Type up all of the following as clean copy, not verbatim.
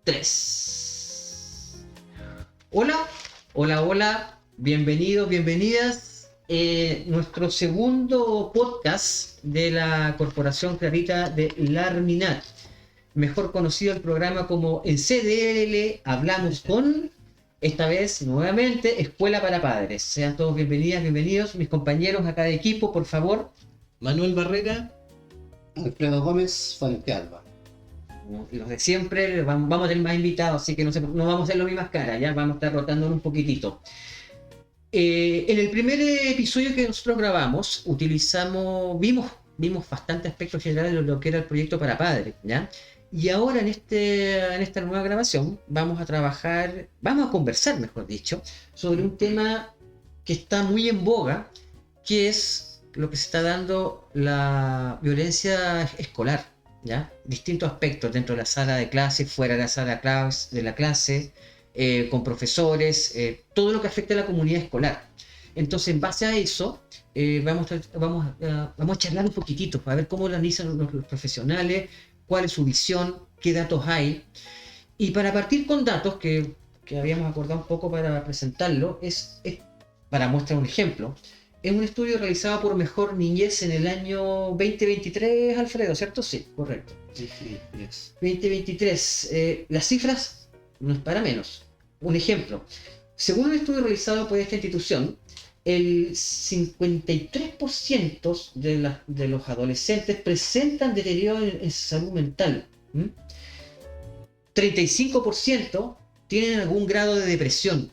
3. Hola, hola, bienvenidos, bienvenidas. Nuestro segundo podcast de la Corporación Clarita de Larminat, mejor conocido el programa como en CDL Hablamos con, esta vez nuevamente, Escuela para Padres. Sean todos bienvenidas, bienvenidos, mis compañeros acá de equipo, por favor. Manuel Barrera, Alfredo Gómez, Fuentealba. Los de siempre, vamos a tener más invitados, así que no vamos a hacer las mismas caras, ya vamos a estar rotándonos un poquitito. En el primer episodio que nosotros grabamos, vimos bastante aspectos generales de lo que era el proyecto para padres, ¿ya? Y ahora en esta nueva grabación vamos a conversar, mejor dicho, sobre un tema que está muy en boga, que es lo que se está dando la violencia escolar, ¿ya? Distintos aspectos dentro de la sala de clase, fuera de la sala de la clase, con profesores, todo lo que afecta a la comunidad escolar. Entonces, en base a eso, vamos a charlar un poquitito para ver cómo lo analizan los profesionales, cuál es su visión, qué datos hay. Y para partir con datos que habíamos acordado un poco para presentarlo, es para mostrar un ejemplo. Es un estudio realizado por Mejor Niñez en el año 2023, Alfredo, ¿cierto? Sí, correcto. Sí, yes. 2023. Las cifras no es para menos. Un ejemplo. Según un estudio realizado por esta institución, el 53% de los adolescentes presentan deterioro en salud mental. 35% tienen algún grado de depresión.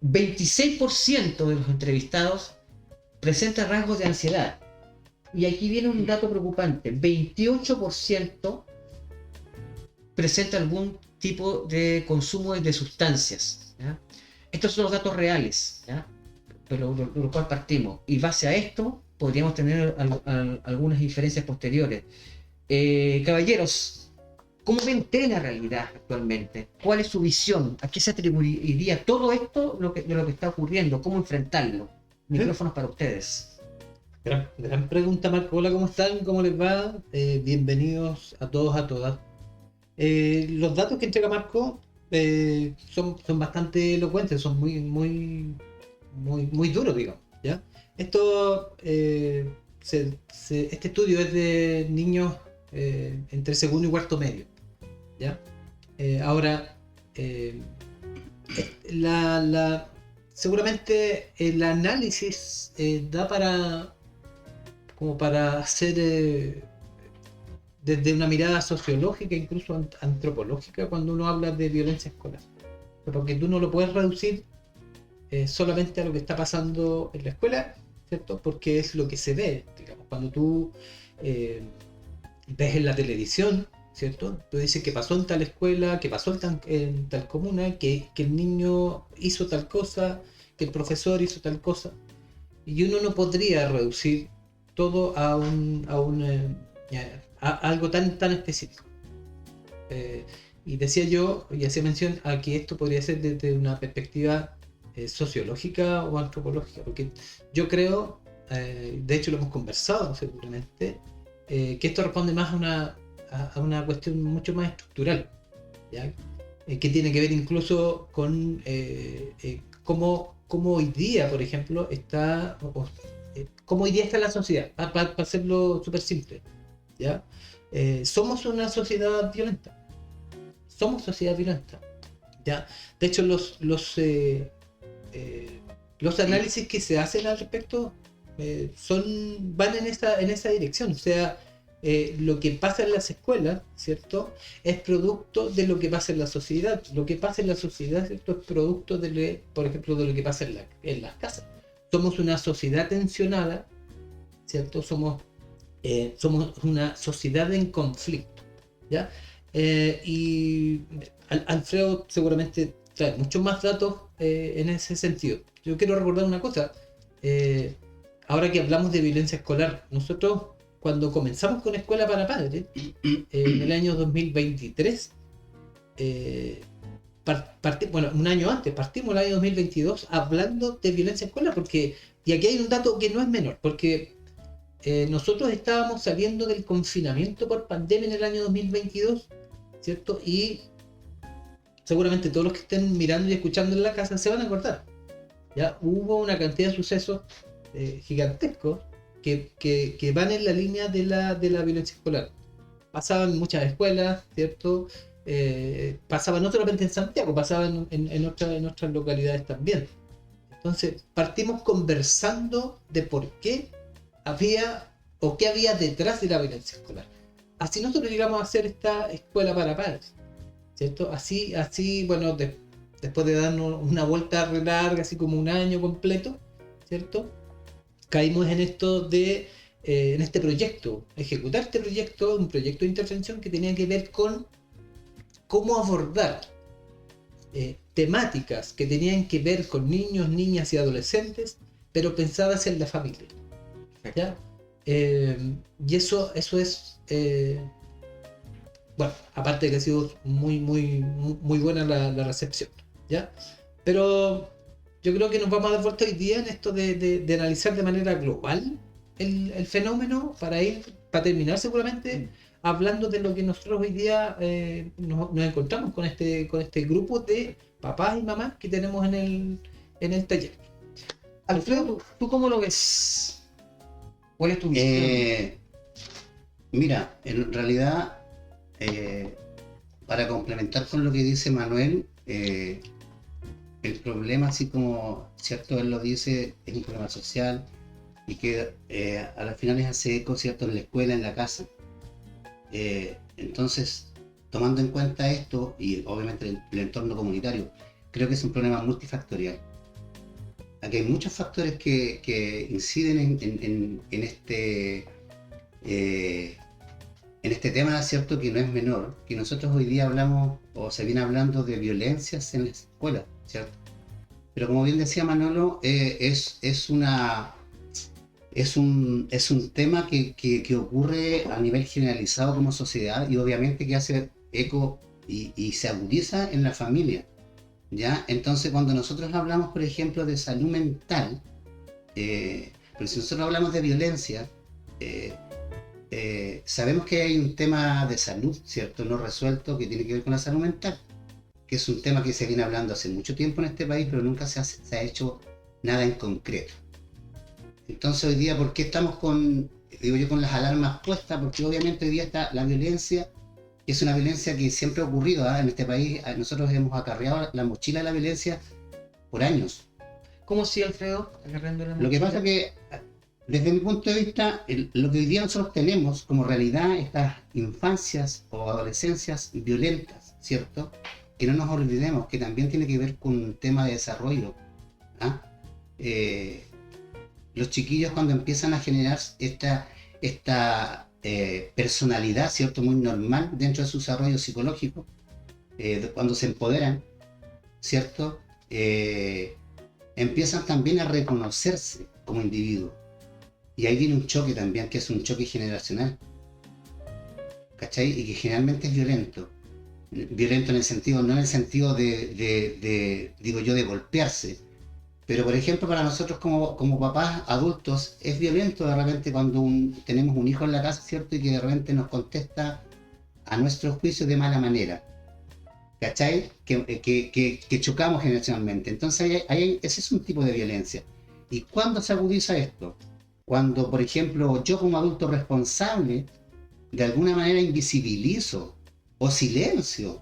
26% de los entrevistados presenta rasgos de ansiedad. Y aquí viene un dato preocupante. 28% presenta algún tipo de consumo de sustancias, ¿ya? Estos son los datos reales, ¿ya? Pero de los cuales partimos. Y base a esto podríamos tener algunas diferencias posteriores. Caballeros, ¿cómo ven ustedes la realidad actualmente? ¿Cuál es su visión? ¿A qué se atribuiría todo esto de lo que está ocurriendo? ¿Cómo enfrentarlo? Micrófonos para ustedes. Gran pregunta, Marco. Hola, ¿cómo están? ¿Cómo les va? Bienvenidos a todos, a todas. Los datos que entrega Marco son bastante elocuentes, son muy duros, digamos, ¿ya? Este estudio es de niños entre segundo y cuarto medio, ¿ya? Ahora, seguramente el análisis da para hacer desde una mirada sociológica, incluso antropológica, cuando uno habla de violencia escolar, porque tú no lo puedes reducir solamente a lo que está pasando en la escuela, ¿cierto? Porque es lo que se ve, digamos, cuando tú ves en la televisión, ¿cierto? Tú dices que pasó en tal escuela, que pasó en tal comuna, que el niño hizo tal cosa, que el profesor hizo tal cosa, y uno no podría reducir todo a algo tan específico. Y decía yo, y hacía mención a que esto podría ser desde una perspectiva sociológica o antropológica, porque yo creo, de hecho lo hemos conversado seguramente, que esto responde más a una cuestión mucho más estructural, ¿ya? Que tiene que ver incluso con cómo hoy día, por ejemplo, cómo hoy día está la sociedad, para hacerlo súper simple, ¿ya? Somos una sociedad violenta, ¿ya? De hecho, los análisis que se hacen al respecto van en esa dirección. O sea, lo que pasa en las escuelas, ¿cierto?, es producto de lo que pasa en la sociedad. Lo que pasa en la sociedad, ¿cierto?, es producto por ejemplo, de lo que pasa en las casas. Somos una sociedad tensionada, ¿cierto? Somos una sociedad en conflicto, ¿ya? Y Alfredo seguramente trae muchos más datos en ese sentido. Yo quiero recordar una cosa. Ahora que hablamos de violencia escolar, nosotros cuando comenzamos con Escuela para Padres, en el año 2023, un año antes, partimos el año 2022 hablando de violencia escolar, y aquí hay un dato que no es menor, porque nosotros estábamos saliendo del confinamiento por pandemia en el año 2022 ¿cierto? Y seguramente todos los que estén mirando y escuchando en la casa se van a acordar. Ya hubo una cantidad de sucesos gigantescos que van en la línea de la violencia escolar. Pasaban en muchas escuelas, ¿cierto? Pasaban no solamente en Santiago, pasaban en otras localidades también. Entonces, partimos conversando de por qué había o qué había detrás de la violencia escolar. Así nosotros llegamos a hacer esta escuela para padres, ¿cierto? Así bueno, después de darnos una vuelta re larga, así como un año completo, ¿cierto? Caímos en esto de, en este proyecto, ejecutar este proyecto, un proyecto de intervención que tenía que ver con cómo abordar temáticas que tenían que ver con niños, niñas y adolescentes, pero pensadas en la familia. ¿Ya? Y eso es, bueno, aparte de que ha sido muy buena la recepción, ¿ya? Pero yo creo que nos vamos a dar vuelta hoy día en esto de analizar de manera global el fenómeno para terminar seguramente hablando de lo que nosotros hoy día nos encontramos con este grupo de papás y mamás que tenemos en el taller. Alfredo, ¿tú cómo lo ves? ¿Cuál es tu visión? Mira, en realidad, para complementar con lo que dice Manuel, el problema, así como cierto él lo dice, es un problema social y que a las finales hace eco, cierto, en la escuela, en la casa. Entonces, tomando en cuenta esto y obviamente el entorno comunitario, creo que es un problema multifactorial. Aquí hay muchos factores que inciden en este tema, cierto, que no es menor, que nosotros hoy día hablamos o se viene hablando de violencias en la escuela, ¿cierto? Pero como bien decía Manolo, es un tema que ocurre a nivel generalizado como sociedad y obviamente que hace eco y se agudiza en la familia, ¿ya? Entonces cuando nosotros hablamos, por ejemplo, de salud mental, pero si nosotros hablamos de violencia, sabemos que hay un tema de salud, ¿cierto?, no resuelto, que tiene que ver con la salud mental, que es un tema que se viene hablando hace mucho tiempo en este país, pero nunca se ha hecho nada en concreto. Entonces hoy día, ¿por qué estamos con las alarmas puestas? Porque obviamente hoy día está la violencia, que es una violencia que siempre ha ocurrido en este país. Nosotros hemos acarreado la mochila de la violencia por años. ¿Cómo sí, Alfredo? Agarrando la Lo que mochila. pasa es que, desde mi punto de vista, lo que hoy día nosotros tenemos como realidad, estas infancias o adolescencias violentas, ¿cierto? Que no nos olvidemos que también tiene que ver con un tema de desarrollo, ¿ah? Los chiquillos cuando empiezan a generar esta personalidad, ¿cierto?, muy normal dentro de su desarrollo psicológico, cuando se empoderan, ¿cierto?, empiezan también a reconocerse como individuos. Y ahí viene un choque también, que es un choque generacional, ¿cachai? Y que generalmente es violento. Violento en el sentido, no en el sentido digo yo, de golpearse. Pero por ejemplo, para nosotros como papás adultos, es violento de repente cuando tenemos un hijo en la casa, ¿cierto? Y que de repente nos contesta a nuestro juicio de mala manera, ¿cachai? Que chocamos generacionalmente. Entonces ese es un tipo de violencia. ¿Y cuándo se agudiza esto? Cuando, por ejemplo, yo como adulto responsable, de alguna manera invisibilizo o silencio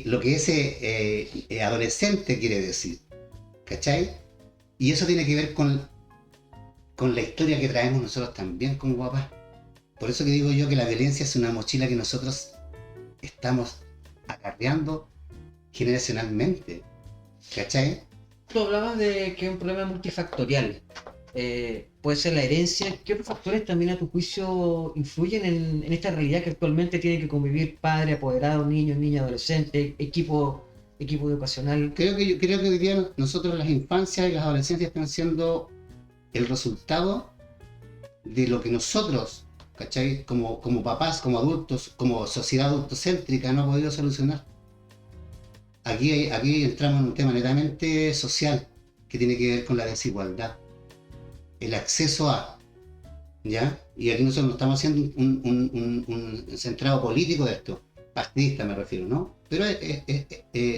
lo que ese adolescente quiere decir, ¿cachai? Y eso tiene que ver con la historia que traemos nosotros también como papás. Por eso que digo yo que la violencia es una mochila que nosotros estamos acarreando generacionalmente, ¿cachai? Tú hablabas de que es un problema multifactorial. Puede ser la herencia. ¿Qué otros factores también a tu juicio influyen en esta realidad que actualmente tiene que convivir padre, apoderado, niño, niña, adolescente, equipo educacional? Creo que hoy día nosotros las infancias y las adolescencias están siendo el resultado de lo que nosotros, ¿cachai?, como papás, como adultos, como sociedad adultocéntrica, no ha podido solucionar. Aquí entramos en un tema netamente social que tiene que ver con la desigualdad, el acceso a, ¿ya? Y aquí nosotros no estamos haciendo un centrado político de esto, partidista me refiero, ¿no? Pero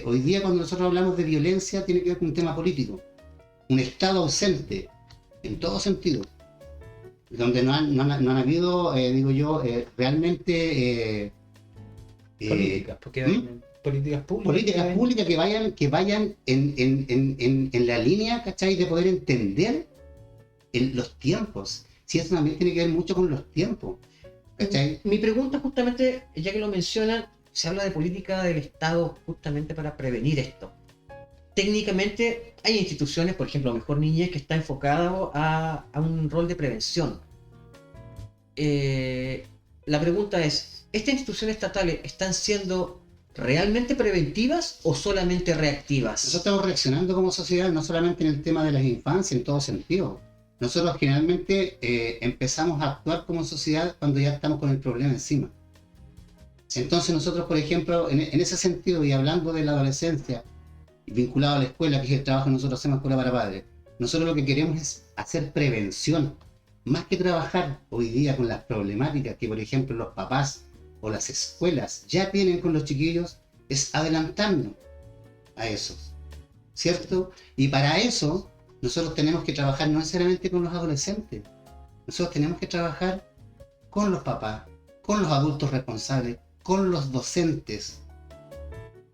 hoy día cuando nosotros hablamos de violencia tiene que ver con un tema político, un Estado ausente en todo sentido, donde no han habido, digo yo, realmente Políticas, porque hay políticas públicas. políticas públicas que vayan en la línea, ¿cachai? De poder entender los tiempos. Si eso también tiene que ver mucho con los tiempos, ¿cachai? Mi pregunta justamente, ya que lo mencionan, se habla de política del Estado justamente para prevenir esto. Técnicamente hay instituciones, por ejemplo, Mejor Niñez, que está enfocado a un rol de prevención. La pregunta es, ¿estas instituciones estatales están siendo realmente preventivas o solamente reactivas? Nosotros estamos reaccionando como sociedad, no solamente en el tema de las infancias, en todo sentido. Nosotros generalmente empezamos a actuar como sociedad cuando ya estamos con el problema encima. Entonces nosotros, por ejemplo, en ese sentido, y hablando de la adolescencia, vinculado a la escuela, que es el trabajo que nosotros hacemos en Escuela para Padres, nosotros lo que queremos es hacer prevención, más que trabajar hoy día con las problemáticas que, por ejemplo, los papás o las escuelas ya tienen con los chiquillos, es adelantarnos a eso, ¿cierto? Y para eso nosotros tenemos que trabajar no necesariamente con los adolescentes, nosotros tenemos que trabajar con los papás, con los adultos responsables, con los docentes,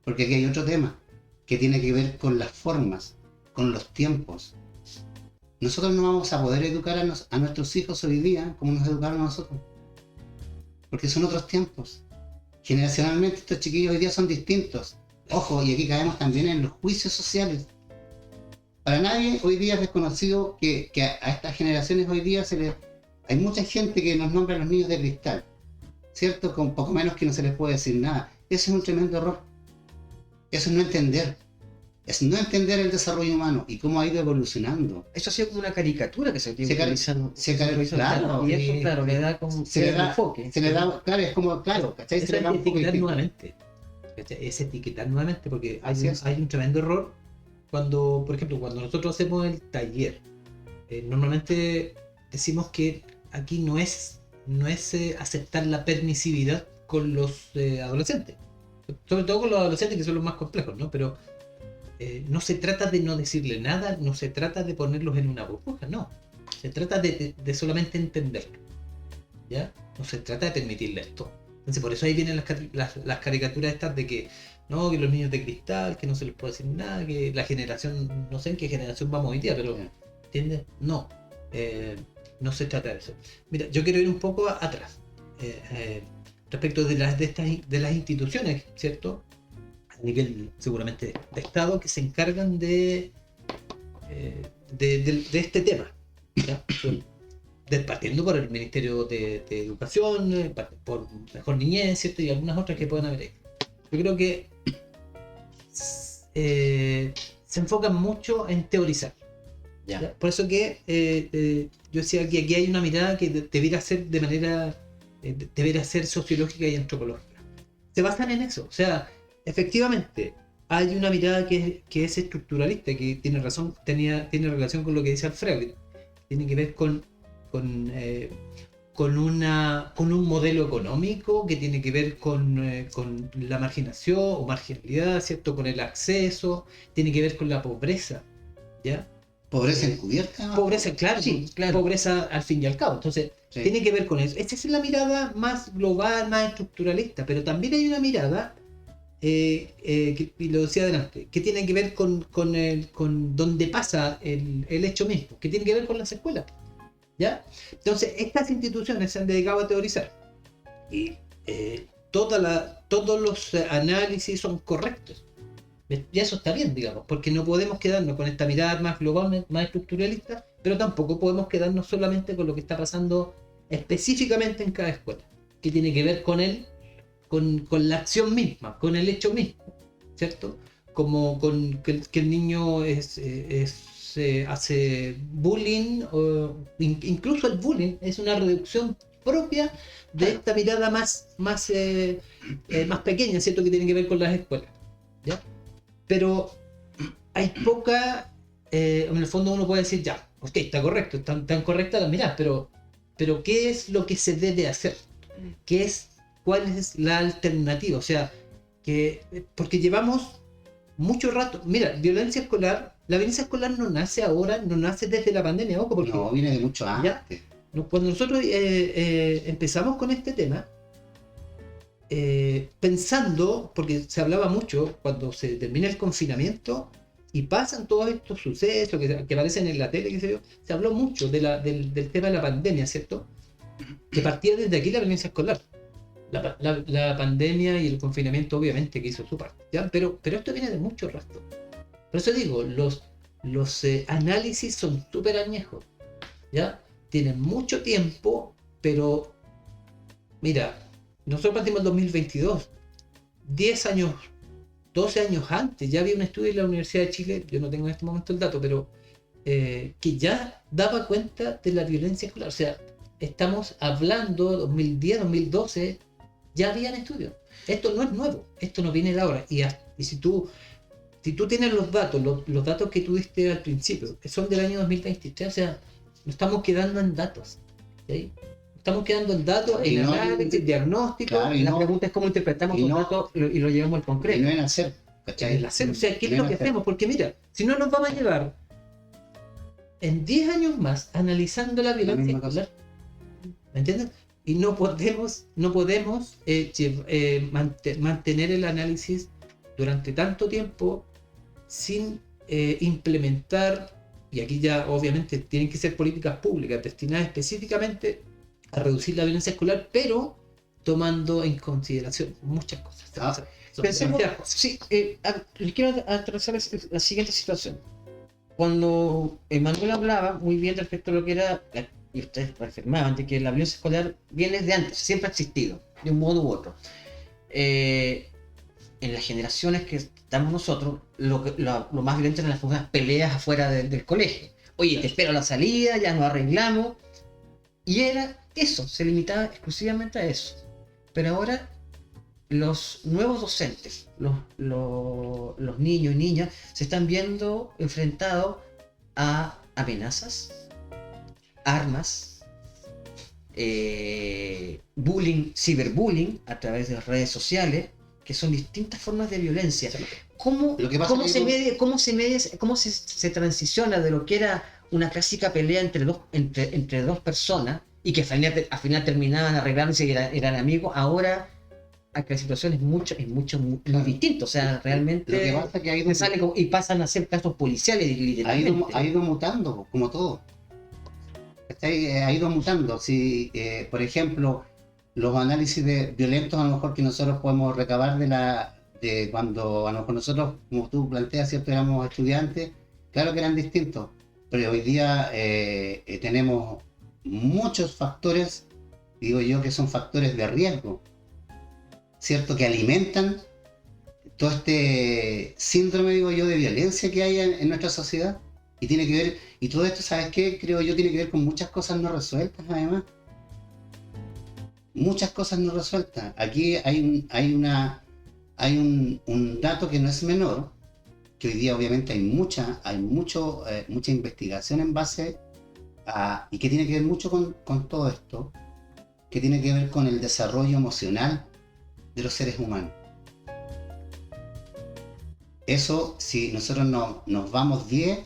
porque aquí hay otro tema que tiene que ver con las formas, con los tiempos. Nosotros no vamos a poder educar a nuestros hijos hoy día como nos educaron a nosotros, porque son otros tiempos. Generacionalmente estos chiquillos hoy día son distintos. Ojo, y aquí caemos también en los juicios sociales. Para nadie hoy día es desconocido que a estas generaciones hoy día hay mucha gente que nos nombra a los niños de cristal, ¿cierto? Con poco menos que no se les puede decir nada. Eso es un tremendo error. Eso es no entender. Es no entender el desarrollo humano y cómo ha ido evolucionando. Eso ha sido como una caricatura que se tiene Claro, y eso, claro, le da como se le da enfoque. Se le da, claro, es como, claro, ¿cachai? Eso Se le da es un poco etiquetar distinto. nuevamente. ¿Cachai? Es etiquetar nuevamente porque Así es. hay un tremendo error cuando, por ejemplo, cuando nosotros hacemos el taller. Normalmente decimos que aquí no es aceptar la permisividad con los adolescentes. Sobre todo con los adolescentes que son los más complejos, ¿no? Pero no se trata de no decirle nada, no se trata de ponerlos en una burbuja, no. Se trata de solamente entenderlo, ¿ya? No se trata de permitirle esto. Entonces por eso ahí vienen las caricaturas estas de que no, que los niños de cristal, que no se les puede decir nada, que la generación, no sé en qué generación vamos hoy día, pero ¿entiendes? No, no se trata de eso. Mira, yo quiero ir un poco atrás respecto de las instituciones, ¿cierto? A nivel seguramente de Estado que se encargan de este tema, ¿ya? Partiendo por el Ministerio de Educación, por Mejor Niñez, ¿cierto? Y algunas otras que pueden haber ahí. Yo creo que se enfocan mucho en teorizar. ¿Ya? Por eso que yo decía que aquí hay una mirada que debería ser debería ser sociológica y antropológica. Se basan en eso. O sea, efectivamente, hay una mirada que es estructuralista, que tiene relación con lo que dice Alfredo, que tiene que ver con un modelo económico, que tiene que ver con la marginación o marginalidad, ¿cierto? Con el acceso, tiene que ver con la pobreza, ¿ya? Pobreza encubierta. Pobreza, claro, Sí, claro. pobreza al fin y al cabo. Entonces, Sí. tiene que ver con eso. Esta es la mirada más global, más estructuralista, pero también hay una mirada, y lo decía adelante, que tiene que ver con donde pasa el hecho mismo, que tiene que ver con las escuelas, ¿ya? Entonces, estas instituciones se han dedicado a teorizar y todos los análisis son correctos. Y eso está bien, digamos, porque no podemos quedarnos con esta mirada más global, más estructuralista, pero tampoco podemos quedarnos solamente con lo que está pasando específicamente en cada escuela, que tiene que ver con la acción misma, con el hecho mismo, ¿cierto? Como con que el niño hace bullying, o incluso el bullying es una reducción propia de esta mirada más pequeña, ¿cierto? Que tiene que ver con las escuelas, ¿ya? Pero hay poca, en el fondo uno puede decir, ya, ok, está correcto, están correctas las miradas, pero ¿qué es lo que se debe hacer? ¿Qué es cuál es la alternativa. O sea, porque llevamos mucho rato. Mira, la violencia escolar no nace ahora, no nace desde la pandemia, ojo, porque No, viene de mucho ya, antes. cuando nosotros empezamos con este tema, pensando, porque se hablaba mucho cuando se termina el confinamiento y pasan todos estos sucesos que aparecen en la tele, qué sé yo, se habló mucho del tema de la pandemia, ¿cierto? Que partía desde aquí la violencia escolar. La pandemia y el confinamiento obviamente que hizo su parte, ¿ya? Pero esto viene de mucho rato. Por eso digo, los análisis son súper añejos, ¿ya? Tienen mucho tiempo, pero mira, nosotros partimos en 2022, 10 años, 12 años antes, ya había un estudio en la Universidad de Chile, yo no tengo en este momento el dato, pero que ya daba cuenta de la violencia escolar. O sea, estamos hablando 2010, 2012, ya habían estudios. Esto no es nuevo, esto no viene de ahora. Y si tú tienes los datos que tú diste al principio, que son del año 2023, o sea, nos estamos quedando en datos, ¿sí? Estamos quedando en datos, Y en no- análisis, diagnóstico, Claro, y La no- pregunta es cómo interpretamos y los no- datos y lo llevamos al Y concreto. no en hacer, ¿cachai? el hacer. O sea, ¿qué es No lo en que hacer. hacemos? Porque mira, si no nos vamos a llevar en 10 años más analizando la violencia misma cosa. escolar, ¿me entiendes? Y no podemos mantener el análisis durante tanto tiempo sin implementar, y aquí ya obviamente tienen que ser políticas públicas destinadas específicamente a reducir la violencia escolar, pero tomando en consideración muchas cosas. Ah, Son Pensemos, demasiadas cosas. sí, les quiero atravesar la siguiente situación. Cuando Manuel hablaba muy bien respecto a lo que era, y ustedes afirmaban, de que la violencia escolar viene de antes, siempre ha existido, de un modo u otro. En las generaciones que estamos nosotros, lo más violento eran las famosas peleas afuera del colegio. Oye, te espero a la salida, ya nos arreglamos. Y era eso, se limitaba exclusivamente a eso. Pero ahora los nuevos docentes, los niños y niñas, se están viendo enfrentados a amenazas, armas, bullying, ciberbullying a través de redes sociales, que son distintas formas de violencia. ¿Cómo, Lo que pasa cómo es se que- media, cómo se transiciona de lo que era una clásica pelea entre dos personas y que al final terminaban arreglándose y eran amigos, ahora a que la situación es muy distinta? O sea, Lo que realmente pasa es que ha ido, te sale y pasan a ser casos policiales literalmente. ha ido mutando, como todo. ¿Cachai? Ha ido mutando. Si, por ejemplo, los análisis violentos a lo mejor que nosotros podemos recabar de cuando a lo mejor nosotros, como tú planteas, ¿cierto? Éramos estudiantes, claro que eran distintos, pero hoy día tenemos muchos factores, digo yo, que son factores de riesgo, ¿cierto? Que alimentan todo este síndrome, digo yo, de violencia que hay en nuestra sociedad. Y tiene que ver, y todo esto, ¿sabes qué? Creo yo tiene que ver con muchas cosas no resueltas, además. Muchas cosas no resueltas. Aquí hay un dato que no es menor, que hoy día obviamente hay mucha investigación en base a, y que tiene que ver mucho con todo esto, que tiene que ver con el desarrollo emocional de los seres humanos. Eso, si nosotros nos vamos 10,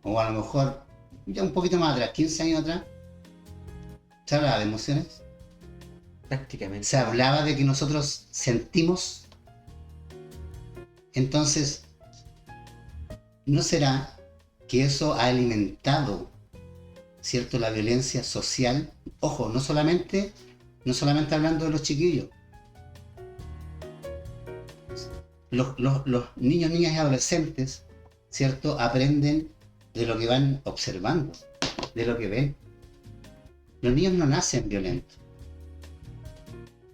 o a lo mejor ya un poquito más atrás, 15 años atrás, se hablaba de emociones, Prácticamente. se hablaba de que nosotros sentimos. Entonces, ¿no será que eso ha alimentado, cierto, la violencia social? Ojo, no solamente hablando de los chiquillos. Los niños, niñas y adolescentes, ¿cierto?, aprenden de lo que van observando, de lo que ven. Los niños no nacen violentos.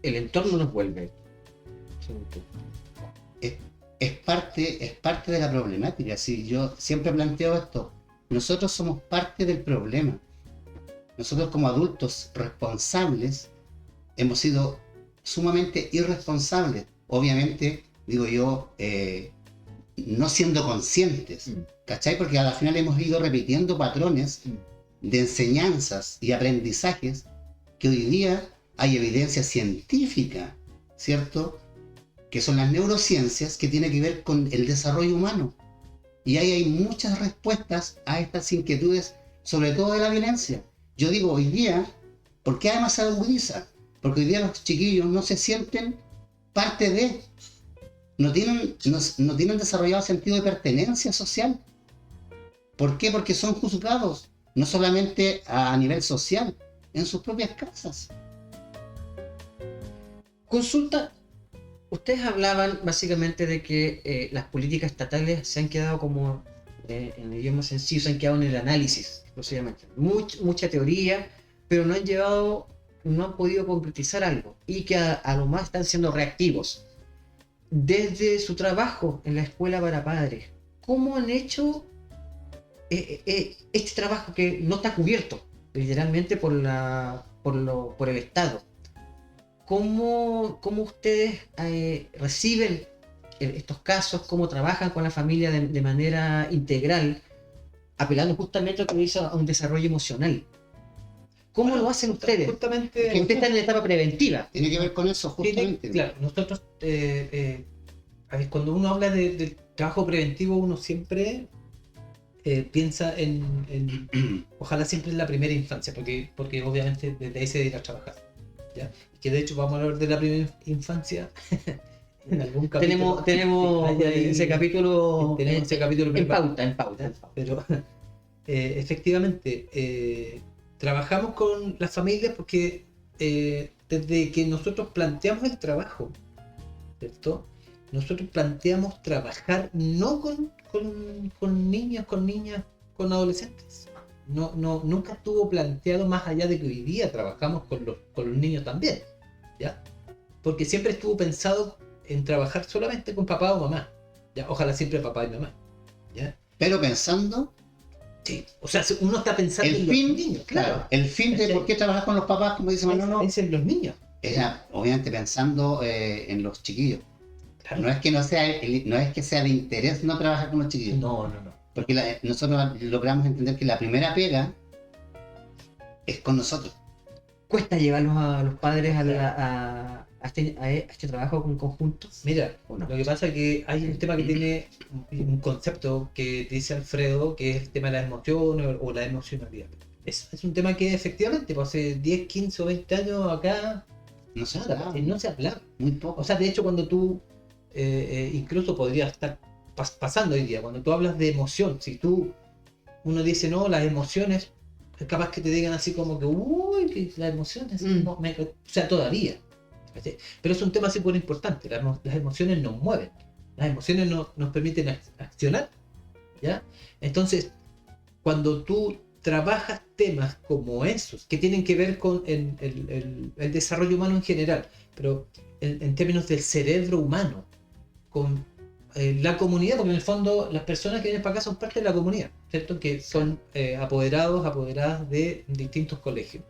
El entorno nos vuelve. Es parte de la problemática. Si yo siempre planteo esto, nosotros somos parte del problema. Nosotros como adultos responsables hemos sido sumamente irresponsables. Obviamente, digo yo, no siendo conscientes, ¿cachai? Porque al final hemos ido repitiendo patrones de enseñanzas y aprendizajes que hoy día hay evidencia científica, ¿cierto? Que son las neurociencias, que tiene que ver con el desarrollo humano. Y ahí hay muchas respuestas a estas inquietudes, sobre todo de la violencia. Yo digo, hoy día, ¿por qué además se agudiza? Porque hoy día los chiquillos no se sienten parte de, no tienen desarrollado sentido de pertenencia social. ¿Por qué? Porque son juzgados, no solamente a nivel social, en sus propias casas. Consulta, ustedes hablaban básicamente de que las políticas estatales se han quedado como, en el idioma sencillo, se han quedado en el análisis, exclusivamente. Mucha teoría, pero no han podido concretizar algo, y que a lo más están siendo reactivos. Desde su trabajo en la escuela para padres, ¿cómo han hecho este trabajo que no está cubierto literalmente por el Estado? ¿Cómo ustedes reciben estos casos? ¿Cómo trabajan con la familia de manera integral, apelando justamente a lo que dice, a un desarrollo emocional? ¿Cómo lo hacen ustedes? Justamente, Que ustedes están en la etapa preventiva. Tiene que ver con eso, justamente. claro, nosotros, a ver, cuando uno habla del trabajo preventivo, uno siempre piensa ojalá siempre en la primera infancia, porque obviamente desde ahí se debe ir a trabajar, ¿ya? Que de hecho vamos a hablar de la primera infancia en algún capítulo. Tenemos ese capítulo, tenemos ese capítulo en pauta. Pero efectivamente trabajamos con las familias porque desde que nosotros planteamos el trabajo, ¿cierto? Nosotros planteamos trabajar no con niños, con niñas, con adolescentes. Nunca estuvo planteado más allá de que hoy día trabajamos con los niños también, ¿ya? Porque siempre estuvo pensado en trabajar solamente con papá o mamá, ¿ya? Ojalá siempre papá y mamá, ¿ya? Pero pensando, Sí, o sea, uno está pensando el en fin, los niños, claro, el fin de por qué trabajar con los papás, como dice Manolo, es en los niños. era obviamente pensando en los chiquillos. Claro. No es que sea de interés no trabajar con los chiquillos. No. Porque nosotros logramos entender que la primera pega es con nosotros. ¿Cuesta llevarlos a los padres a este trabajo en conjunto? Mira, ¿O no? lo que pasa es que hay un tema que tiene un concepto que dice Alfredo, que es el tema de las emociones o la emocionalidad. Es un tema que efectivamente, pues hace 10, 15 o 20 años acá No se nada, habla, no se habla. muy poco. O sea, de hecho, cuando tú incluso podría estar pasando hoy día, cuando tú hablas de emoción, si uno dice no, las emociones, es capaz que te digan así como que uy, que las emociones, no, o sea, todavía. ¿Sí? Pero es un tema súper importante, las emociones nos mueven, las emociones nos permiten accionar, ¿ya? Entonces, cuando tú trabajas temas como esos, que tienen que ver con el desarrollo humano en general, pero en términos del cerebro humano, con la comunidad, porque en el fondo las personas que vienen para acá son parte de la comunidad, ¿cierto? Que son apoderadas de distintos colegios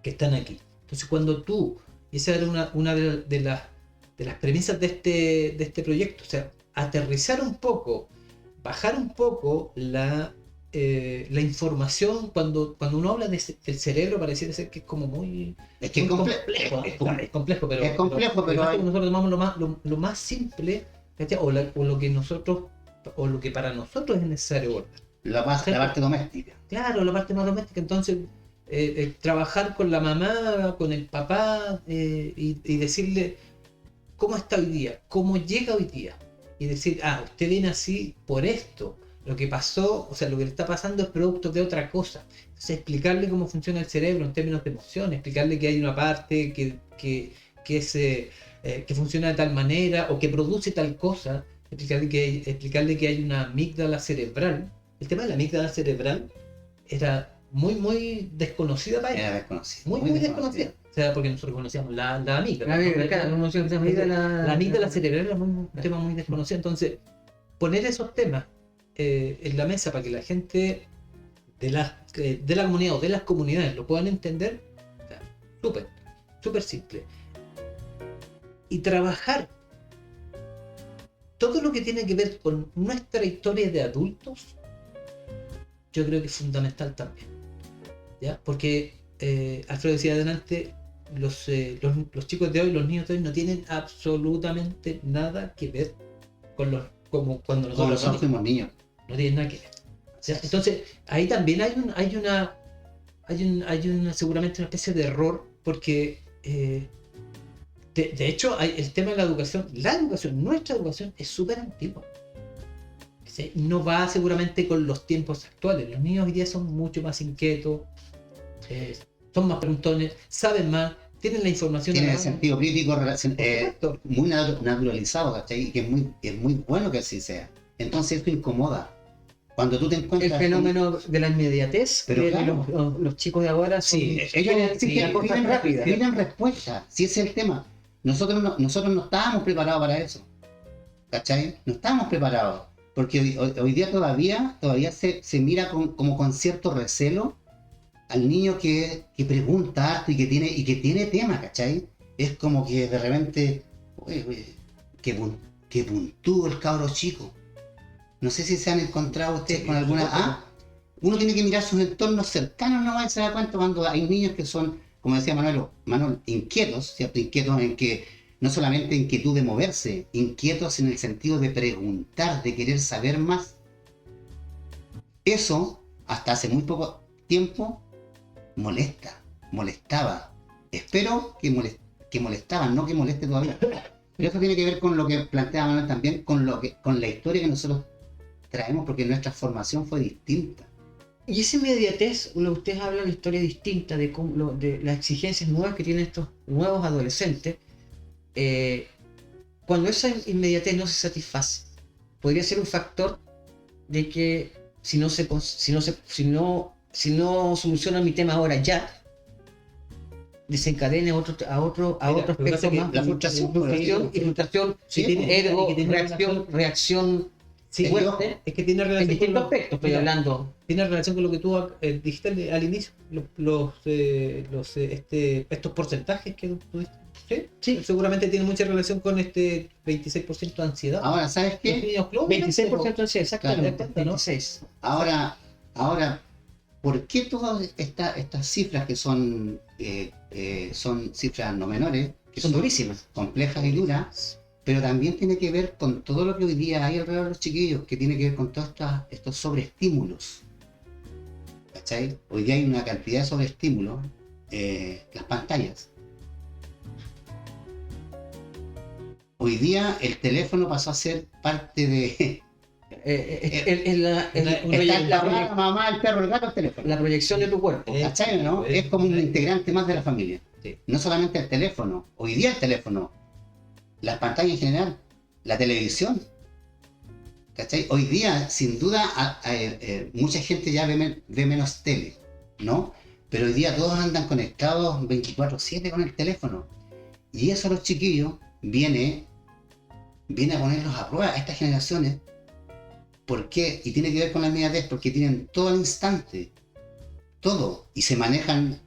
que están aquí. Entonces cuando y esa era una de las premisas de este proyecto, o sea, aterrizar un poco, bajar un poco la información, cuando uno habla del cerebro pareciera ser que es como muy... Es que es complejo. Es complejo, pero nosotros tomamos lo más simple, ¿cachai? o lo que para nosotros es necesario abordar. La parte doméstica. Claro, la parte más doméstica. Entonces, trabajar con la mamá, con el papá, y decirle cómo está hoy día, cómo llega hoy día. Y decir, usted viene así por esto. Lo que pasó, o sea, lo que le está pasando es producto de otra cosa. Entonces, explicarle cómo funciona el cerebro en términos de emociones, explicarle que hay una parte que funciona de tal manera o que produce tal cosa, explicarle que hay una amígdala cerebral. El tema de la amígdala cerebral era muy desconocida para Era ella. desconocida. Muy desconocida. O sea, porque nosotros conocíamos la amígdala. La amígdala cerebral era un tema muy desconocido. Entonces, poner esos temas en la mesa para que la gente de la comunidad o de las comunidades lo puedan entender, o sea, súper simple. Y trabajar todo lo que tiene que ver con nuestra historia de adultos, yo creo que es fundamental también, ¿ya? Porque Alfredo decía adelante, los chicos de hoy, los niños de hoy no tienen absolutamente nada que ver con los como cuando Como nosotros nosotros fuimos niños. no tienen nada que ver. O sea, entonces, ahí también hay una seguramente una especie de error, porque de hecho el tema de la educación, nuestra educación es súper antigua. ¿Sí? No va seguramente con los tiempos actuales. Los niños hoy día son mucho más inquietos, son más preguntones, saben más, tienen la información. Tiene a el la mano. sentido crítico Correcto. muy naturalizado, ¿cachai? Y que es muy bueno que así sea. Entonces esto incomoda. Cuando tú te El encuentras... fenómeno de la inmediatez, Pero de claro. los chicos de ahora son, Sí, Ellos quieren cosas rápidas. piden respuesta, si ese es el tema. Nosotros no estábamos preparados para eso, ¿cachai? No estábamos preparados, porque hoy día todavía se mira como con cierto recelo al niño que pregunta harto y que tiene tema, ¿cachai? Es como que de repente, oye, que puntúo el cabro chico. No sé si se han encontrado ustedes con alguna... Uno tiene que mirar sus entornos cercanos, no y se da cuenta cuando hay niños que son, como decía Manuel, inquietos, ¿cierto? Inquietos en que, no solamente inquietud de moverse, inquietos en el sentido de preguntar, de querer saber más. Eso, hasta hace muy poco tiempo, molestaba. Espero que molestaba, no que moleste todavía. Pero eso tiene que ver con lo que plantea Manuel también, con la historia que nosotros traemos, porque nuestra formación fue distinta. Y esa inmediatez, ustedes hablan de historia distinta, de las exigencias nuevas que tienen estos nuevos adolescentes. Cuando esa inmediatez no se satisface, podría ser un factor de que si no soluciono mi tema ahora ya, desencadene a otro Mira, lo que pasa aspecto es que más. la frustración, frustración, Sí, ergo, y que tiene reacción Sí, fuerte. es que tiene En relación distintos con aspectos estoy mira, hablando. tiene relación con lo que tú dijiste al inicio, estos porcentajes que tú diste. ¿Sí? Sí. Seguramente tiene mucha relación con este 26% de ansiedad. Ahora, ¿sabes Los qué? niños, claro, 26% de ansiedad, exactamente. Claro, ¿no? 26. Ahora, ¿por qué todas estas cifras que son cifras no menores, que Son durísimas. complejas y duras, pero también tiene que ver con todo lo que hoy día hay alrededor de los chiquillos, que tiene que ver con todos estos sobreestímulos? ¿Cachai? Hoy día hay una cantidad de sobreestímulos, las pantallas. Hoy día el teléfono pasó a ser parte de... la mamá, el perro, el gato, el teléfono. La proyección de tu cuerpo. ¿Cachai, no? Es como un integrante más de la familia. Sí. No solamente el teléfono, hoy día el teléfono, las pantallas en general, la televisión. ¿Cachai? Hoy día, sin duda, mucha gente ya ve menos tele, ¿no? Pero hoy día todos andan conectados 24/7 con el teléfono. Y eso a los chiquillos viene a ponerlos a prueba a estas generaciones. ¿Por qué? Y tiene que ver con la inmediatez, porque tienen todo al instante. Todo. Y se manejan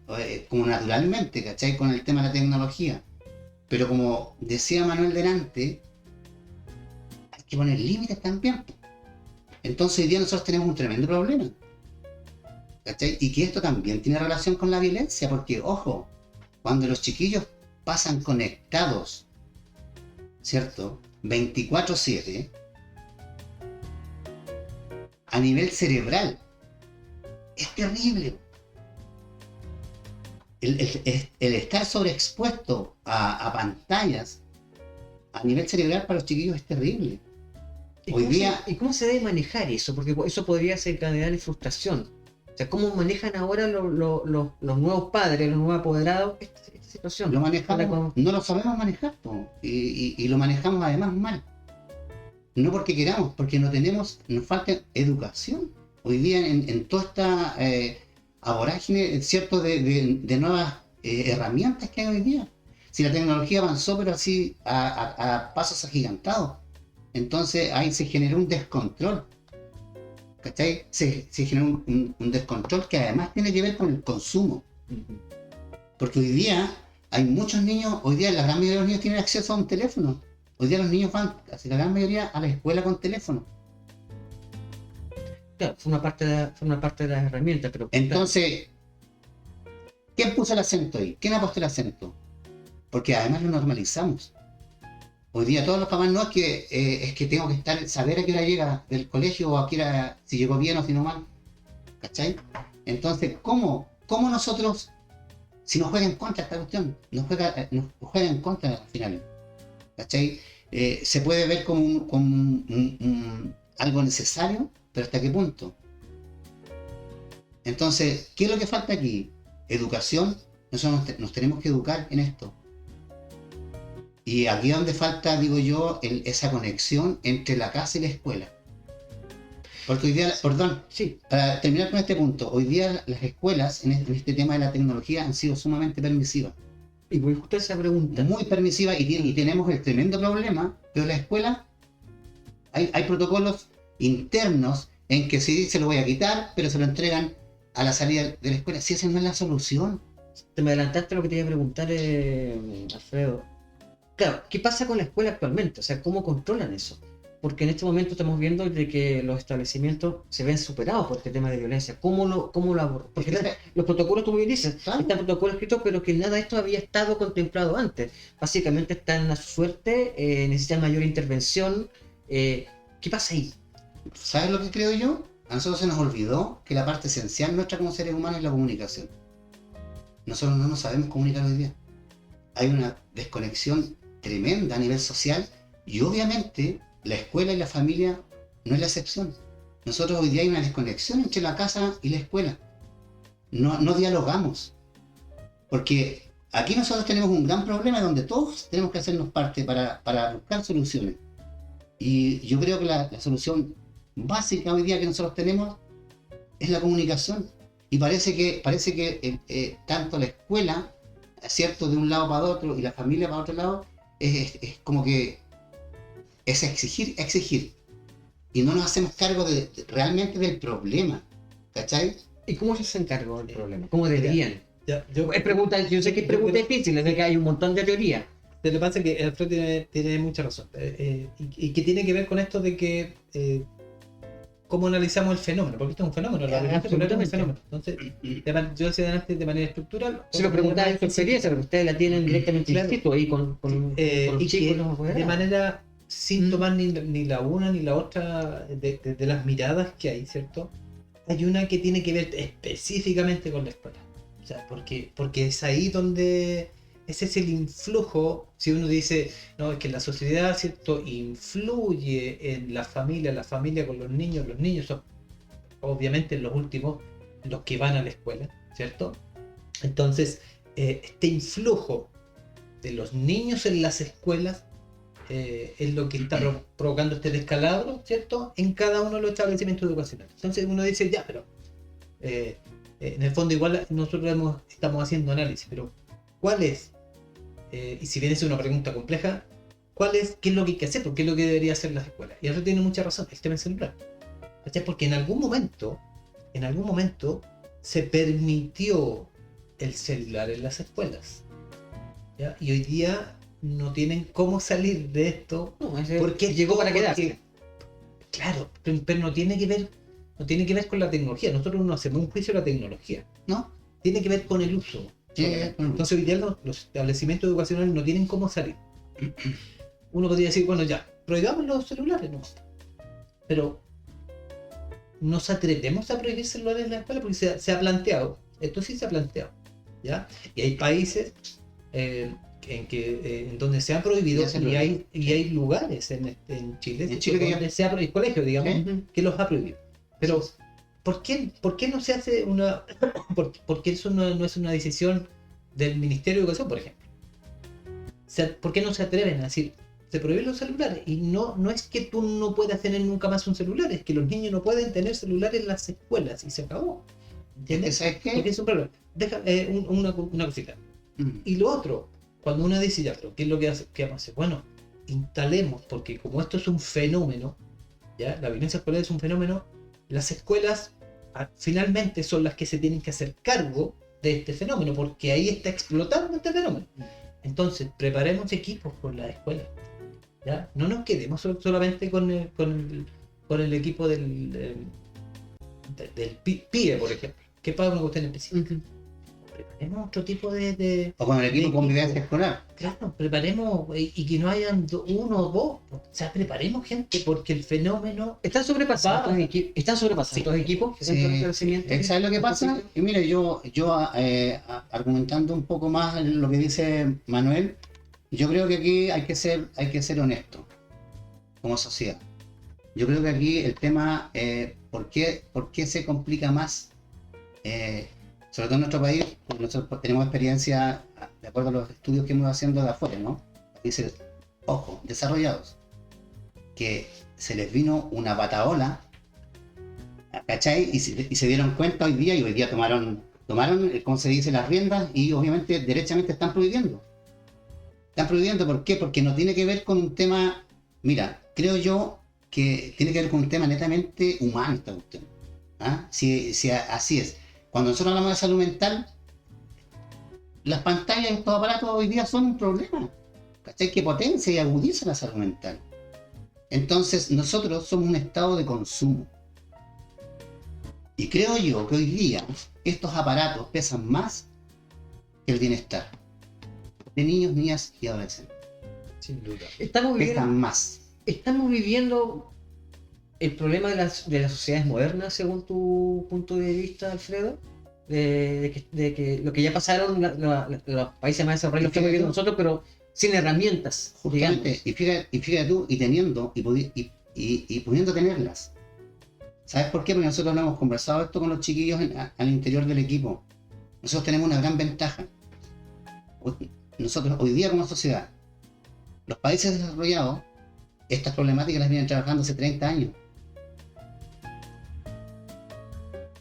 como naturalmente, ¿cachai? Con el tema de la tecnología. Pero como decía Manuel delante, hay que poner límites también. Entonces hoy día nosotros tenemos un tremendo problema, ¿cachai? Y que esto también tiene relación con la violencia, porque, ojo, cuando los chiquillos pasan conectados, ¿cierto? 24/7, a nivel cerebral, es terrible. El estar sobreexpuesto a pantallas a nivel cerebral para los chiquillos es terrible. Hoy día... ¿Y cómo se debe manejar eso? Porque eso podría desencadenar frustración. O sea, ¿cómo manejan ahora los nuevos padres, los nuevos apoderados esta situación? Lo manejamos, no lo sabemos manejar, y lo manejamos además mal. No porque queramos, porque nos falta educación. Hoy día en toda esta vorágine, ¿cierto? de nuevas herramientas que hay hoy día. Si la tecnología avanzó, pero así a pasos agigantados. Entonces ahí se generó un descontrol. ¿Cachai? Se generó un descontrol que además tiene que ver con el consumo. Porque hoy día hay muchos niños, hoy día la gran mayoría de los niños tienen acceso a un teléfono. Hoy día los niños van, casi la gran mayoría, a la escuela con teléfono. Claro, fue una parte de las herramientas, pero... Entonces, ¿Quién puso el acento ahí? ¿Quién ha puesto el acento? Porque además lo normalizamos. Hoy día todos los papás no es que tengo que saber a qué hora llega del colegio o a qué hora, si llegó bien o si no mal. ¿Cachai? Entonces, ¿cómo nosotros, si nos juega en contra esta cuestión, nos juega en contra al final? ¿Cachai? Se puede ver como, algo necesario, pero ¿hasta qué punto? Entonces, ¿qué es lo que falta aquí? Educación. Nosotros nos tenemos que educar en esto. Y aquí es donde falta, digo yo, esa conexión entre la casa y la escuela. Porque hoy día, perdón, Sí, para terminar con este punto, hoy día las escuelas en este tema de la tecnología han sido sumamente permisivas. y voy justo a esa pregunta. Muy permisivas y tenemos el tremendo problema, pero en la escuela hay protocolos internos en que sí se lo voy a quitar, pero se lo entregan a la salida de la escuela. Si esa no es la solución. Te me adelantaste a lo que te iba a preguntar, Alfredo. Claro, ¿qué pasa con la escuela actualmente? O sea, ¿cómo controlan eso? Porque en este momento estamos viendo de que los establecimientos se ven superados por este tema de violencia. ¿Cómo lo abordan? Porque claro, los protocolos, tú bien dices, Claro. están protocolos escritos, pero que nada de esto había estado contemplado antes. Básicamente están a su suerte, necesitan mayor intervención. ¿Qué pasa ahí? ¿Sabes lo que creo yo? A nosotros se nos olvidó que la parte esencial nuestra como seres humanos es la comunicación. Nosotros no nos sabemos comunicar hoy día. Hay una desconexión tremenda a nivel social y obviamente la escuela y la familia no es la excepción. Nosotros hoy día hay una desconexión entre la casa y la escuela. No dialogamos. Porque aquí nosotros tenemos un gran problema donde todos tenemos que hacernos parte para buscar soluciones. Y yo creo que la solución básica hoy día que nosotros tenemos es la comunicación. Y parece que tanto la escuela, ¿cierto?, de un lado para otro y la familia para otro lado, es como que es exigir. Y no nos hacemos cargo realmente del problema. ¿Cachai? ¿Y cómo se hacen cargo del problema? ¿Cómo deberían? Yo Yo sé que es pregunta difícil, es de que hay un montón de teorías. Lo que pasa es que Alfredo tiene mucha razón. Y que tiene que ver con esto de que cómo analizamos el fenómeno, porque esto es un fenómeno, la violencia escolar es un fenómeno. Entonces, yo decía antes de manera estructural. Se lo preguntaba en tu experiencia, pero ustedes la tienen directamente Claro. in situ ahí con los Y chicos. que los de apoderados. manera sin tomar ni la una ni la otra de las miradas que hay, ¿cierto? Hay una que tiene que ver específicamente con la escuela. O sea, porque es ahí donde ese es el influjo. Si uno dice, no, es que la sociedad, ¿cierto?, influye en la familia con los niños son obviamente los últimos los que van a la escuela, ¿cierto? Entonces, este influjo de los niños en las escuelas es lo que está provocando este descalabro, ¿cierto?, en cada uno de los establecimientos educacionales. Entonces uno dice, ya, pero en el fondo igual nosotros estamos haciendo análisis, pero ¿cuál es? Y si bien es una pregunta compleja, ¿qué es lo que hay que hacer? ¿Qué es lo que debería hacer las escuelas? Y eso tiene mucha razón, el tema del celular. ¿Cachai? Porque en algún momento se permitió el celular en las escuelas, ¿ya? Y hoy día no tienen cómo salir de esto. No, Porque llegó para quedarse. Claro, pero no tiene que ver con la tecnología. Nosotros no hacemos un juicio de la tecnología, ¿No? tiene que ver con el uso. Entonces hoy día los establecimientos educacionales no tienen cómo salir. Uno podría decir, bueno, ya, prohibamos los celulares, ¿no? Pero nos atrevemos a prohibir celulares en la escuela porque se ha planteado, esto sí se ha planteado, ¿ya? Y hay países en donde se ha prohibido y hay lugares en Chile, donde se ha prohibido, colegios, digamos, que los ha prohibido. Pero ¿por qué no se hace una... ¿Por qué eso no es una decisión del Ministerio de Educación, por ejemplo? ¿Por qué no se atreven a decir, se prohíben los celulares? Y no es que tú no puedas tener nunca más un celular, es que los niños no pueden tener celular en las escuelas y se acabó. ¿Entiendes? ¿Sabes qué? Porque es un problema. Una cosita. Y lo otro, cuando uno dice, ya, pero ¿qué es lo que vamos a hacer? Bueno, instalemos, porque como esto es un fenómeno, ¿ya? La violencia escolar es un fenómeno, las escuelas finalmente son las que se tienen que hacer cargo de este fenómeno, porque ahí está explotando este fenómeno. Entonces, preparemos equipos por las escuelas, ¿ya? No nos quedemos solamente con el equipo del PIE, por ejemplo, que paga una cuestión específica. preparemos otro tipo de O con el equipo de convivencia escolar. claro, preparemos y que no hayan uno o dos, o sea, preparemos gente porque el fenómeno ¿Están sobrepasados están sobrepasados Sí. los equipos que Sí, están en crecimiento? ¿sabes lo que pasa? Y mire, yo argumentando un poco más lo que dice Manuel, yo creo que aquí hay que ser honesto como sociedad. Yo creo que aquí el tema, ¿por qué se complica más? Sobre todo en nuestro país, porque nosotros tenemos experiencia, de acuerdo a los estudios que hemos haciendo de afuera, ¿no? Dice, ojo, desarrollados, que se les vino una pataola, ¿cachai? Y se dieron cuenta hoy día, y hoy día tomaron, como se dice, las riendas, y obviamente derechamente están prohibiendo. Están prohibiendo, ¿por qué? Porque no tiene que ver con un tema, mira, creo yo que tiene que ver con un tema netamente humano esta cuestión. ¿Ah? Si así es. Cuando nosotros hablamos de salud mental, las pantallas y estos aparatos hoy día son un problema, ¿cachai? Que potencia y agudiza la salud mental. Entonces nosotros somos un estado de consumo. Y creo yo que hoy día estos aparatos pesan más que el bienestar de niños, niñas y adolescentes. sin duda. Pesan más. Estamos viviendo el problema de las sociedades modernas, según tu punto de vista, Alfredo, de que lo que ya pasaron los países más desarrollados lo estamos viviendo nosotros, pero sin herramientas, Justamente, digamos. y fíjate tú, y teniendo, y pudiendo tenerlas. ¿Sabes por qué? Porque nosotros lo hemos conversado esto con los chiquillos al interior del equipo. Nosotros tenemos una gran ventaja. Nosotros, hoy día como sociedad, los países desarrollados, estas problemáticas las vienen trabajando hace 30 años.